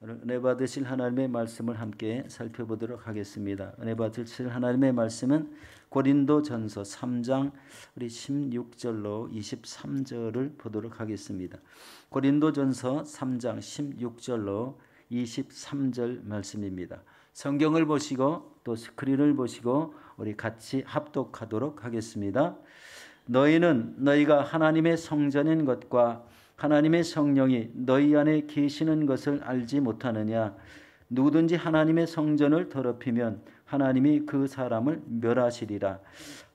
오늘 은혜 받으실 하나님의 말씀을 함께 살펴보도록 하겠습니다. 은혜 받으실 하나님의 말씀은 고린도전서 3장 우리 16절로 23절을 보도록 하겠습니다. 고린도전서 3장 16절로 23절 말씀입니다. 성경을 보시고 또 스크린을 보시고 우리 같이 합독하도록 하겠습니다. 너희는 너희가 하나님의 성전인 것과 하나님의 성령이 너희 안에 계시는 것을 알지 못하느냐? 누구든지 하나님의 성전을 더럽히면 하나님이 그 사람을 멸하시리라.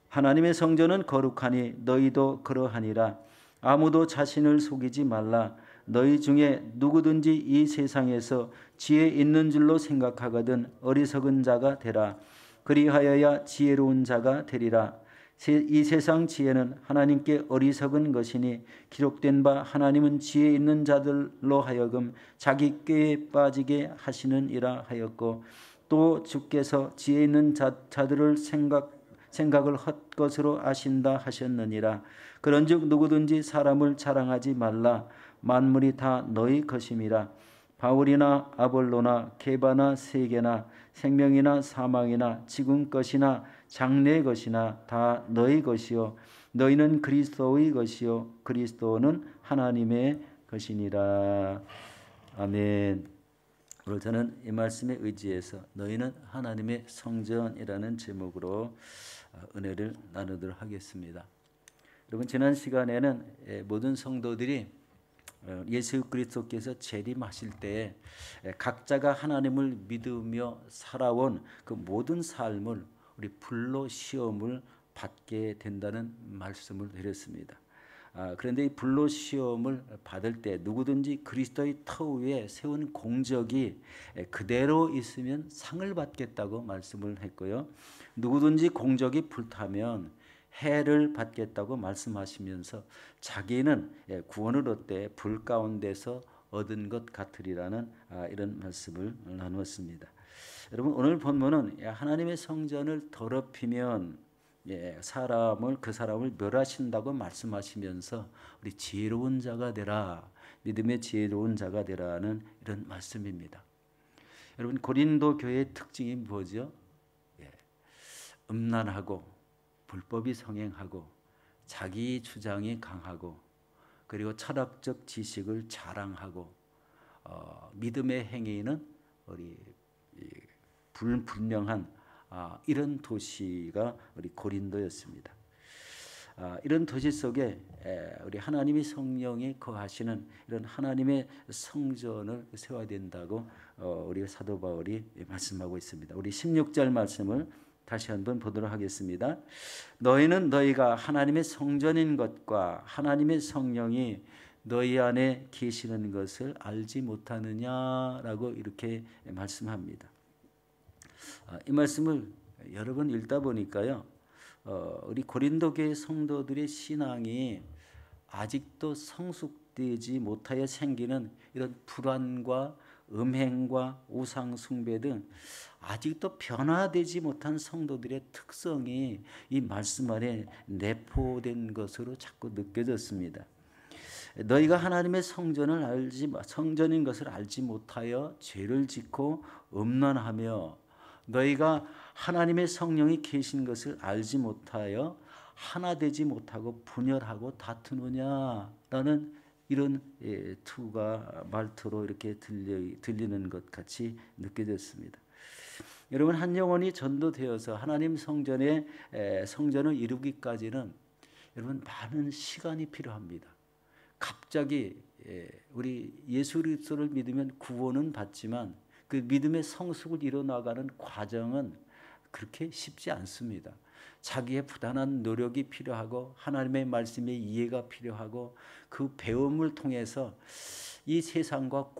하나님의 성전은 거룩하니 너희도 그러하니라. 아무도 자신을 속이지 말라. 너희 중에 누구든지 이 세상에서 지혜 있는 줄로 생각하거든 어리석은 자가 되라. 그리하여야 지혜로운 자가 되리라. 이 세상 지혜는 하나님께 어리석은 것이니 기록된 바 하나님은 지혜 있는 자들로 하여금 자기 꾀에 빠지게 하시느니라 하였고, 또 주께서 지혜 있는 자들을 생각을 헛것으로 아신다 하셨느니라. 그런즉 누구든지 사람을 자랑하지 말라. 만물이 다 너희 것임이라. 바울이나 아볼로나 게바나 세계나 생명이나 사망이나 지금 것이나 장래 것이나 다 너희 것이요 너희는 그리스도의 것이요 그리스도는 하나님의 것이니라. 아멘. 오늘 저는 이 말씀에 의지해서 너희는 하나님의 성전이라는 제목으로 은혜를 나누도록 하겠습니다. 여러분, 지난 시간에는 모든 성도들이 예수 그리스도께서 재림하실 때 각자가 하나님을 믿으며 살아온 그 모든 삶을 우리 불로 시험을 받게 된다는 말씀을 드렸습니다. 그런데 이 불로 시험을 받을 때 누구든지 그리스도의 터 위에 세운 공적이 그대로 있으면 상을 받겠다고 말씀을 했고요. 누구든지 공적이 불타면 해를 받겠다고 말씀하시면서 자기는 구원을 얻되 불 가운데서 얻은 것 같으리라는 이런 말씀을 나누었습니다. 여러분, 오늘 본문은 하나님의 성전을 더럽히면 그 사람을 멸하신다고 말씀하시면서 우리 지혜로운 자가 되라, 믿음의 지혜로운 자가 되라는 이런 말씀입니다. 여러분, 고린도 교회의 특징이 뭐죠? 음란하고 불법이 성행하고 자기 주장이 강하고 그리고 철학적 지식을 자랑하고 믿음의 행위는 우리 불분명한 이런 도시가 우리 고린도였습니다. 이런 도시 속에 우리 하나님의 성령이 거하시는 이런 하나님의 성전을 세워야 된다고 우리 사도 바울이 말씀하고 있습니다. 우리 16절 말씀을 다시 한번 보도록 하겠습니다. 너희는 너희가 하나님의 성전인 것과 하나님의 성령이 너희 안에 계시는 것을 알지 못하느냐라고 이렇게 말씀합니다. 이 말씀을 여러 번 읽다 보니까요, 우리 고린도 교회 성도들의 신앙이 아직도 성숙되지 못하여 생기는 이런 불안과 음행과 우상 숭배 등 아직도 변화되지 못한 성도들의 특성이 이 말씀 안에 내포된 것으로 자꾸 느껴졌습니다. 너희가 하나님의 성전인 것을 알지 못하여 죄를 짓고 음란하며 너희가 하나님의 성령이 계신 것을 알지 못하여 하나 되지 못하고 분열하고 다투느냐라는 이런 말투로 이렇게 들리는 것 같이 느껴졌습니다. 여러분, 한 영혼이 전도되어서 하나님 성전을 이루기까지는 여러분 많은 시간이 필요합니다. 갑자기 우리 예수 그리스도를 믿으면 구원은 받지만 그 믿음의 성숙을 이뤄나가는 과정은 그렇게 쉽지 않습니다. 자기의 부단한 노력이 필요하고 하나님의 말씀의 이해가 필요하고 그 배움을 통해서 이 세상과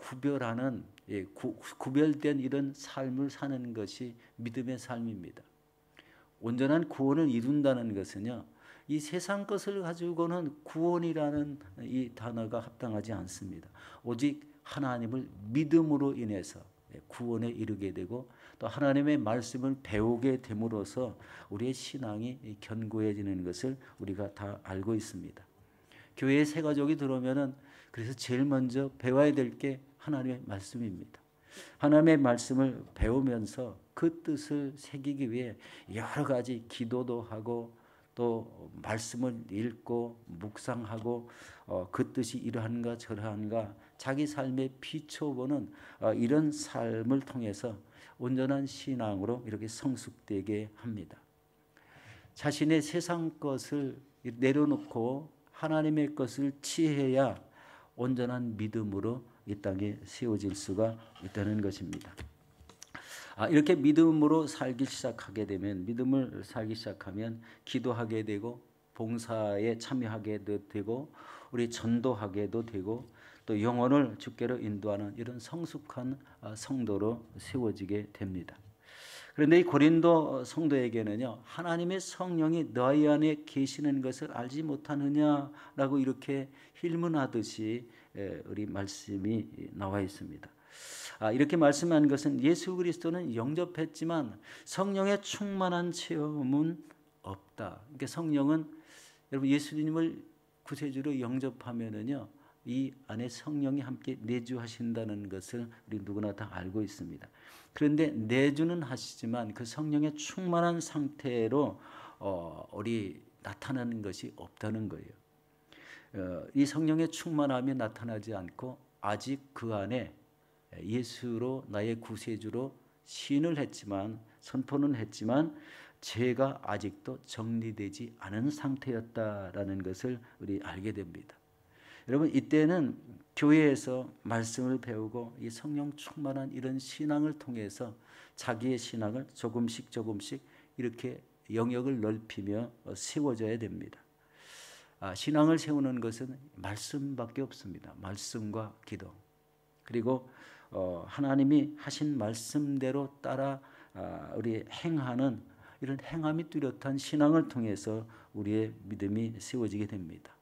구별된 이런 삶을 사는 것이 믿음의 삶입니다. 온전한 구원을 이룬다는 것은요, 이 세상 것을 가지고는 구원이라는 이 단어가 합당하지 않습니다. 오직 하나님을 믿음으로 인해서 구원에 이르게 되고 또 하나님의 말씀을 배우게 됨으로써 우리의 신앙이 견고해지는 것을 우리가 다 알고 있습니다. 교회에 새 가족이 들어오면은 그래서 제일 먼저 배워야 될 게 하나님의 말씀입니다. 하나님의 말씀을 배우면서 그 뜻을 새기기 위해 여러 가지 기도도 하고 또 말씀을 읽고 묵상하고 그 뜻이 이러한가 저러한가 자기 삶에 비춰보는 이런 삶을 통해서 온전한 신앙으로 이렇게 성숙되게 합니다. 자신의 세상 것을 내려놓고 하나님의 것을 취해야 온전한 믿음으로 이 땅에 세워질 수가 있다는 것입니다. 이렇게 믿음으로 살기 시작하게 되면, 믿음을 살기 시작하면 기도하게 되고 봉사에 참여하게 되고 우리 전도하게도 되고 또 영혼을 주께로 인도하는 이런 성숙한 성도로 세워지게 됩니다. 그런데 이 고린도 성도에게는요, 하나님의 성령이 너희 안에 계시는 것을 알지 못하느냐라고 이렇게 힐문하듯이 우리 말씀이 나와 있습니다. 이렇게 말씀한 것은 예수 그리스도는 영접했지만 성령의 충만한 체험은 없다. 그러니까 성령은, 여러분, 예수님을 구세주로 영접하면은요, 이 안에 성령이 함께 내주하신다는 것을 우리 누구나 다 알고 있습니다. 그런데 내주는 하시지만 그 성령의 충만한 상태로 우리 나타나는 것이 없다는 거예요. 이 성령의 충만함이 나타나지 않고 아직 그 안에 예수로 나의 구세주로 시인을 했지만, 선포는 했지만 죄가 아직도 정리되지 않은 상태였다라는 것을 우리 알게 됩니다. 여러분, 이때는 교회에서 말씀을 배우고 이 성령 충만한 이런 신앙을 통해서 자기의 신앙을 조금씩 이렇게 영역을 넓히며 세워져야 됩니다. 신앙을 세우는 것은 말씀밖에 없습니다. 말씀과 기도, 그리고 하나님이 하신 말씀대로 따라 우리 행하는 이런 행함이 뚜렷한 신앙을 통해서 우리의 믿음이 세워지게 됩니다.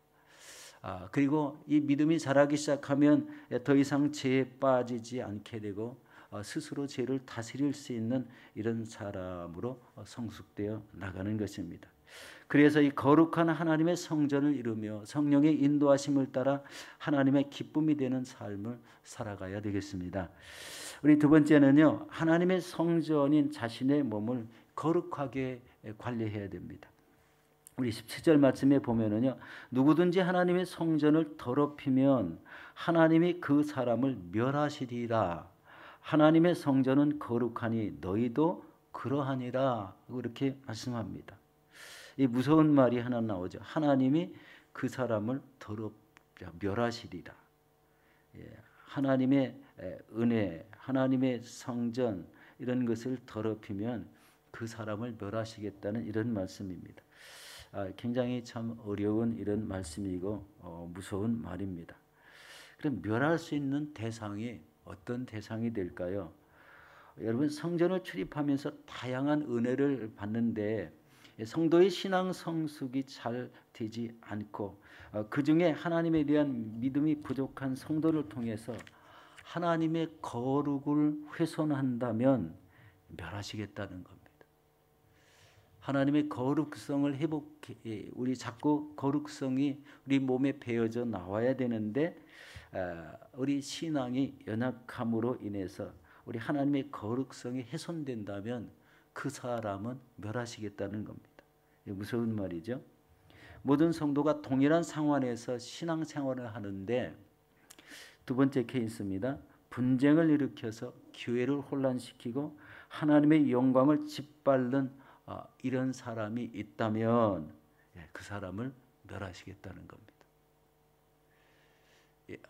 그리고 이 믿음이 자라기 시작하면 더 이상 죄에 빠지지 않게 되고 스스로 죄를 다스릴 수 있는 이런 사람으로 성숙되어 나가는 것입니다. 그래서 이 거룩한 하나님의 성전을 이루며 성령의 인도하심을 따라 하나님의 기쁨이 되는 삶을 살아가야 되겠습니다. 우리 두 번째는요, 하나님의 성전인 자신의 몸을 거룩하게 관리해야 됩니다. 우리 17절 말씀에 보면은요, 누구든지 하나님의 성전을 더럽히면 하나님이 그 사람을 멸하시리라. 하나님의 성전은 거룩하니 너희도 그러하니라. 이렇게 말씀합니다. 이 무서운 말이 하나 나오죠. 하나님이 그 사람을 멸하시리라. 하나님의 은혜, 하나님의 성전 이런 것을 더럽히면 그 사람을 멸하시겠다는 이런 말씀입니다. 굉장히 참 어려운 이런 말씀이고 무서운 말입니다. 그럼 멸할 수 있는 대상이 어떤 대상이 될까요? 여러분, 성전을 출입하면서 다양한 은혜를 받는데 성도의 신앙 성숙이 잘 되지 않고 그 중에 하나님에 대한 믿음이 부족한 성도를 통해서 하나님의 거룩을 훼손한다면 멸하시겠다는 겁니다. 하나님의 거룩성을 회복해, 우리 자꾸 거룩성이 우리 몸에 배어져 나와야 되는데 우리 신앙이 연약함으로 인해서 우리 하나님의 거룩성이 훼손된다면 그 사람은 멸하시겠다는 겁니다. 무서운 말이죠. 모든 성도가 동일한 상황에서 신앙생활을 하는데 두 번째 케이스입니다. 분쟁을 일으켜서 교회를 혼란시키고 하나님의 영광을 짓밟는 이런 사람이 있다면 그 사람을 멸하시겠다는 겁니다.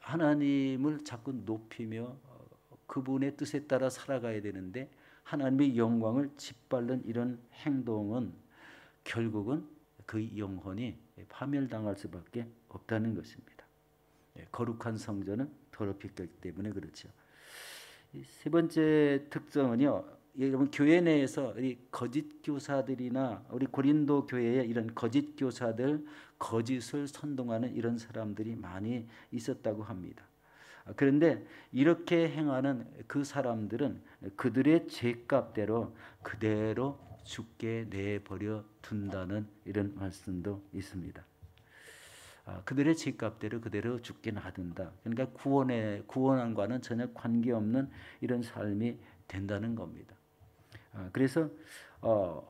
하나님을 자꾸 높이며 그분의 뜻에 따라 살아가야 되는데 하나님의 영광을 짓밟는 이런 행동은 결국은 그 영혼이 파멸당할 수밖에 없다는 것입니다. 거룩한 성전은 더럽혔기 때문에 그렇죠. 세 번째 특성은요, 여러분, 교회 내에서 이 거짓 교사들이나 우리 고린도 교회에 이런 거짓 교사들, 거짓을 선동하는 이런 사람들이 많이 있었다고 합니다. 그런데 이렇게 행하는 그 사람들은 그들의 죄값대로 그대로 죽게 내버려 둔다는 이런 말씀도 있습니다. 그들의 죄값대로 그대로 죽게 놔둔다. 그러니까 구원과는 전혀 관계없는 이런 삶이 된다는 겁니다. 그래서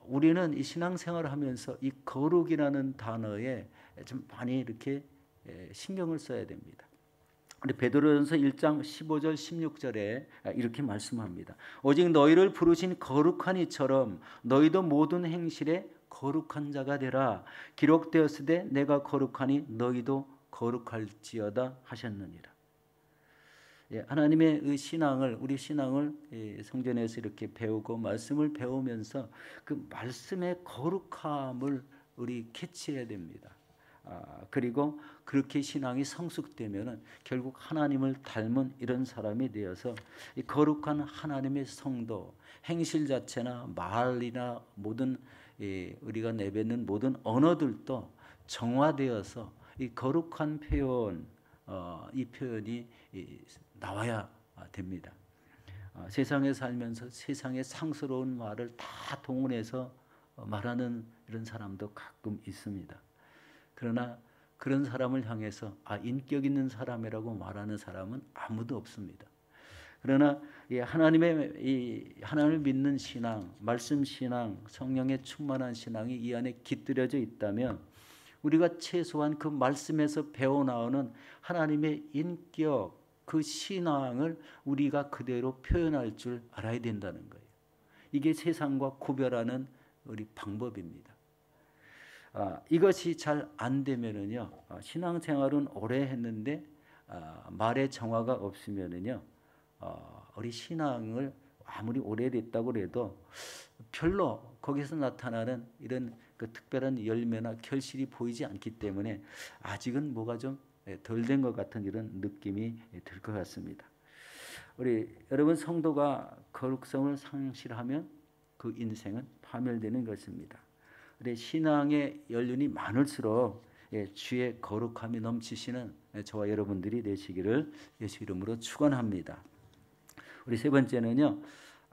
우리는 이 신앙생활을 하면서 이 거룩이라는 단어에 좀 많이 이렇게 신경을 써야 됩니다. 우리 베드로전서 1장 15절 16절에 이렇게 말씀합니다. 오직 너희를 부르신 거룩한 이처럼 너희도 모든 행실에 거룩한 자가 되라. 기록되었으되 내가 거룩하니 너희도 거룩할지어다 하셨느니라. 하나님의 우리 신앙을 성전에서 이렇게 배우고 말씀을 배우면서 그 말씀의 거룩함을 우리 캐치해야 됩니다. 그리고 그렇게 신앙이 성숙되면은 결국 하나님을 닮은 이런 사람이 되어서 이 거룩한 하나님의 성도, 행실 자체나 말이나 모든 우리가 내뱉는 모든 언어들도 정화되어서 이 거룩한 표현, 이 표현이 나와야 됩니다. 세상에 살면서 세상의 상스러운 말을 다 동원해서 말하는 이런 사람도 가끔 있습니다. 그러나 그런 사람을 향해서 인격 있는 사람이라고 말하는 사람은 아무도 없습니다. 그러나 하나님을 믿는 신앙, 말씀 신앙, 성령의 충만한 신앙이 이 안에 깃들여져 있다면 우리가 최소한 그 말씀에서 배워나오는 하나님의 인격, 그 신앙을 우리가 그대로 표현할 줄 알아야 된다는 거예요. 이게 세상과 구별하는 우리 방법입니다. 이것이 잘 안 되면은요, 신앙생활은 오래 했는데 말의 정화가 없으면은요, 우리 신앙을 아무리 오래됐다고 해도 별로 거기서 나타나는 이런 그 특별한 열매나 결실이 보이지 않기 때문에 아직은 뭐가 좀 덜 된 것 같은 이런 느낌이 들 것 같습니다. 우리 여러분 성도가 거룩성을 상실하면 그 인생은 파멸되는 것입니다. 우리 신앙의 연륜이 많을수록 주의 거룩함이 넘치시는 저와 여러분들이 되시기를 예수 이름으로 축원합니다. 우리 세 번째는요,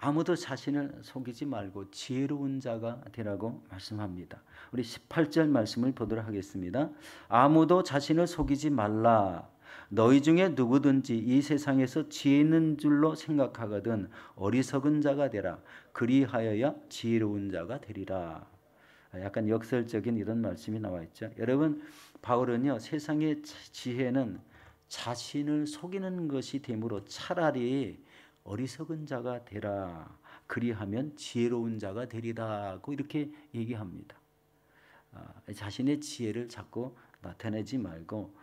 아무도 자신을 속이지 말고 지혜로운 자가 되라고 말씀합니다. 우리 18절 말씀을 보도록 하겠습니다. 아무도 자신을 속이지 말라. 너희 중에 누구든지 이 세상에서 지혜 있는 줄로 생각하거든 어리석은 자가 되라. 그리하여야 지혜로운 자가 되리라. 약간 역설적인 이런 말씀이 나와 있죠. 여러분, 바울은요, 세상의 지혜는 자신을 속이는 것이 되므로 차라리 어리석은 자가 되라. 그리하면 지혜로운 자가 되리라고 이렇게 얘기합니다. 자신의 지혜를 자꾸 나타내지 말고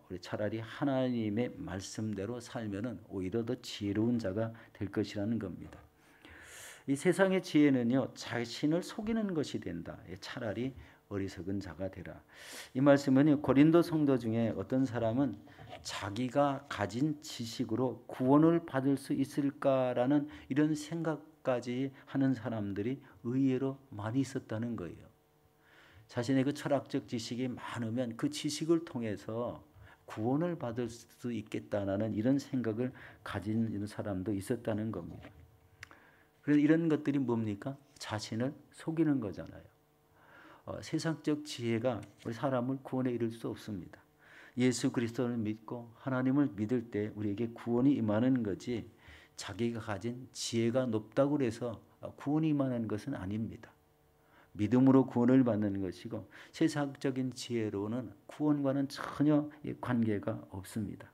우리 차라리 하나님의 말씀대로 살면은 오히려 더 지혜로운 자가 될 것이라는 겁니다. 이 세상의 지혜는요, 자신을 속이는 것이 된다. 차라리 어리석은 자가 되라. 이 말씀은 고린도 성도 중에 어떤 사람은 자기가 가진 지식으로 구원을 받을 수 있을까라는 이런 생각까지 하는 사람들이 의외로 많이 있었다는 거예요. 자신의 그 철학적 지식이 많으면 그 지식을 통해서 구원을 받을 수 있겠다라는 이런 생각을 가진 사람도 있었다는 겁니다. 그래서 이런 것들이 뭡니까? 자신을 속이는 거잖아요. 세상적 지혜가 우리 사람을 구원에 이를 수 없습니다. 예수 그리스도를 믿고 하나님을 믿을 때 우리에게 구원이 임하는 거지 자기가 가진 지혜가 높다고 해서 구원이 임하는 것은 아닙니다. 믿음으로 구원을 받는 것이고 세상적인 지혜로는 구원과는 전혀 관계가 없습니다.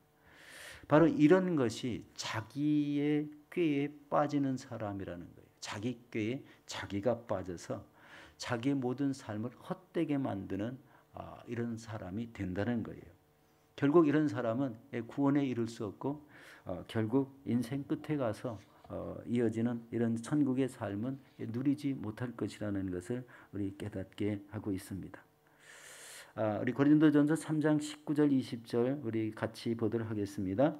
바로 이런 것이 자기의 꾀에 빠지는 사람이라는 거예요. 자기 꾀에 자기가 빠져서 자기의 모든 삶을 헛되게 만드는 이런 사람이 된다는 거예요. 결국 이런 사람은 구원에 이를 수 없고 결국 인생 끝에 가서 이어지는 이런 천국의 삶은 누리지 못할 것이라는 것을 우리 깨닫게 하고 있습니다. 우리 고린도전서 3장 19절 20절 우리 같이 보도록 하겠습니다.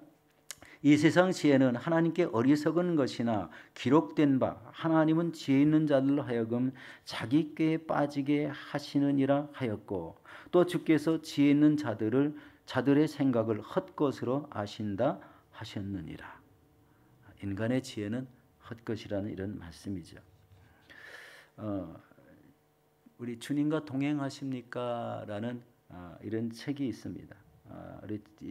이 세상 지혜는 하나님께 어리석은 것이나 기록된 바 하나님은 지혜 있는 자들로 하여금 자기 꾀에 빠지게 하시느니라 하였고 또 주께서 지혜 있는 자들의 생각을 헛것으로 아신다 하셨느니라. 인간의 지혜는 헛것이라는 이런 말씀이죠. 우리 주님과 동행하십니까? 라는 이런 책이 있습니다.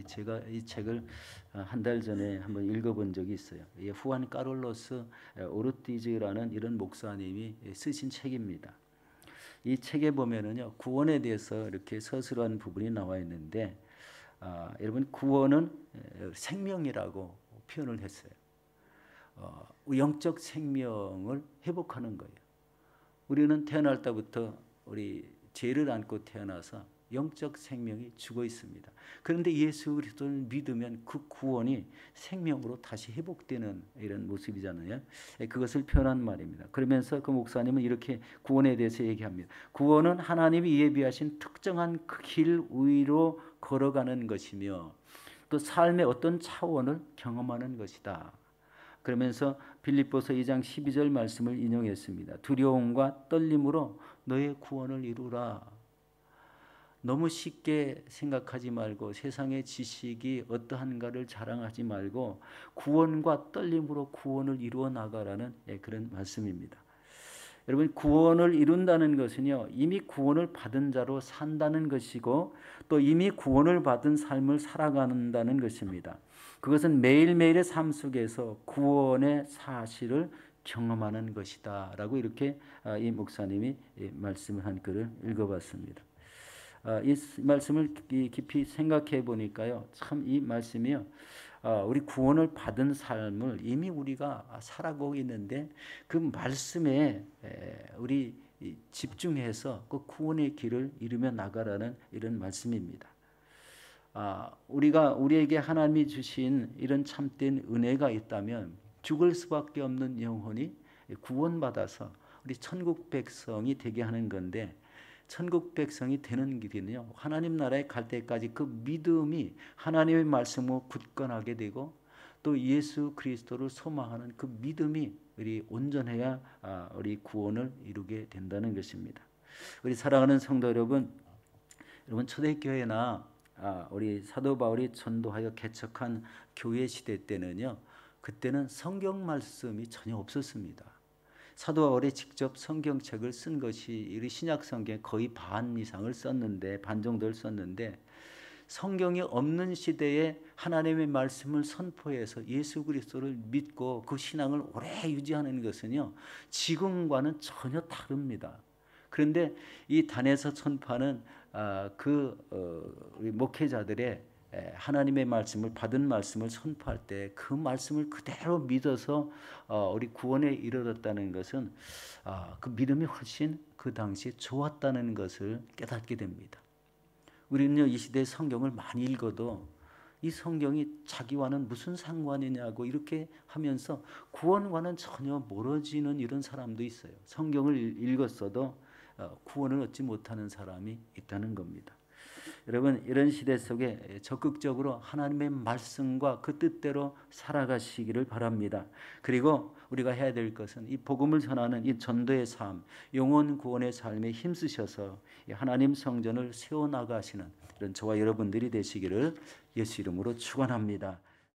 제가 이 책을 한 달 전에 한번 읽어본 적이 있어요. 후안 카를로스 오르티즈라는 이런 목사님이 쓰신 책입니다. 이 책에 보면은요, 구원에 대해서 이렇게 서술한 부분이 나와 있는데, 여러분, 구원은 생명이라고 표현을 했어요. 영적 생명을 회복하는 거예요. 우리는 태어날 때부터 우리 죄를 안고 태어나서 영적 생명이 죽어 있습니다. 그런데 예수 그리스도를 믿으면 그 구원이 생명으로 다시 회복되는 이런 모습이잖아요. 그것을 표현한 말입니다. 그러면서 그 목사님은 이렇게 구원에 대해서 얘기합니다. 구원은 하나님이 예비하신 특정한 그 길 위로 걸어가는 것이며 또 삶의 어떤 차원을 경험하는 것이다. 그러면서 빌립보서 2장 12절 말씀을 인용했습니다. 두려움과 떨림으로 너의 구원을 이루라. 너무 쉽게 생각하지 말고 세상의 지식이 어떠한가를 자랑하지 말고 구원과 떨림으로 구원을 이루어 나가라는 그런 말씀입니다. 여러분, 구원을 이룬다는 것은요, 이미 구원을 받은 자로 산다는 것이고 또 이미 구원을 받은 삶을 살아간다는 것입니다. 그것은 매일매일의 삶 속에서 구원의 사실을 경험하는 것이다 라고 이렇게 이 목사님이 말씀을 한 글을 읽어봤습니다. 이 말씀을 깊이 생각해 보니까요, 참 이 말씀이요, 우리 구원을 받은 삶을 이미 우리가 살아가고 있는데 그 말씀에 우리 집중해서 그 구원의 길을 이루며 나가라는 이런 말씀입니다. 우리에게 하나님이 주신 이런 참된 은혜가 있다면 죽을 수밖에 없는 영혼이 구원받아서 우리 천국 백성이 되게 하는 건데, 천국 백성이 되는 길은요, 하나님 나라에 갈 때까지 그 믿음이 하나님의 말씀으로 굳건하게 되고 또 예수 그리스도를 소망하는 그 믿음이 우리 온전해야 우리 구원을 이루게 된다는 것입니다. 우리 사랑하는 성도 여러분, 초대교회나 우리 사도 바울이 전도하여 개척한 교회 시대 때는요, 그때는 성경 말씀이 전혀 없었습니다. 사도 바울이 직접 성경책을 쓴 것이 우리 신약 성경의 거의 반 이상을 썼는데, 반 정도를 썼는데, 성경이 없는 시대에 하나님의 말씀을 선포해서 예수 그리스도를 믿고 그 신앙을 오래 유지하는 것은요, 지금과는 전혀 다릅니다. 그런데 이 단에서 선포하는 우리 목회자들의 하나님의 말씀을 받은 말씀을 선포할 때 그 말씀을 그대로 믿어서 우리 구원에 이르렀다는 것은 그 믿음이 훨씬 그 당시에 좋았다는 것을 깨닫게 됩니다. 우리는요, 이 시대의 성경을 많이 읽어도 이 성경이 자기와는 무슨 상관이냐고 이렇게 하면서 구원과는 전혀 멀어지는 이런 사람도 있어요. 성경을 읽었어도 구원을 얻지 못하는 사람이 있다는 겁니다. 여러분, 이런 시대 속에 적극적으로 하나님의 말씀과 그 뜻대로 살아가시기를 바랍니다. 그리고 우리가 해야 될 것은 이 복음을 전하는 이 전도의 삶, 영혼 구원의 삶에 힘쓰셔서 하나님 성전을 세워나가시는 이런 저와 여러분들이 되시기를 예수 이름으로 축원합니다.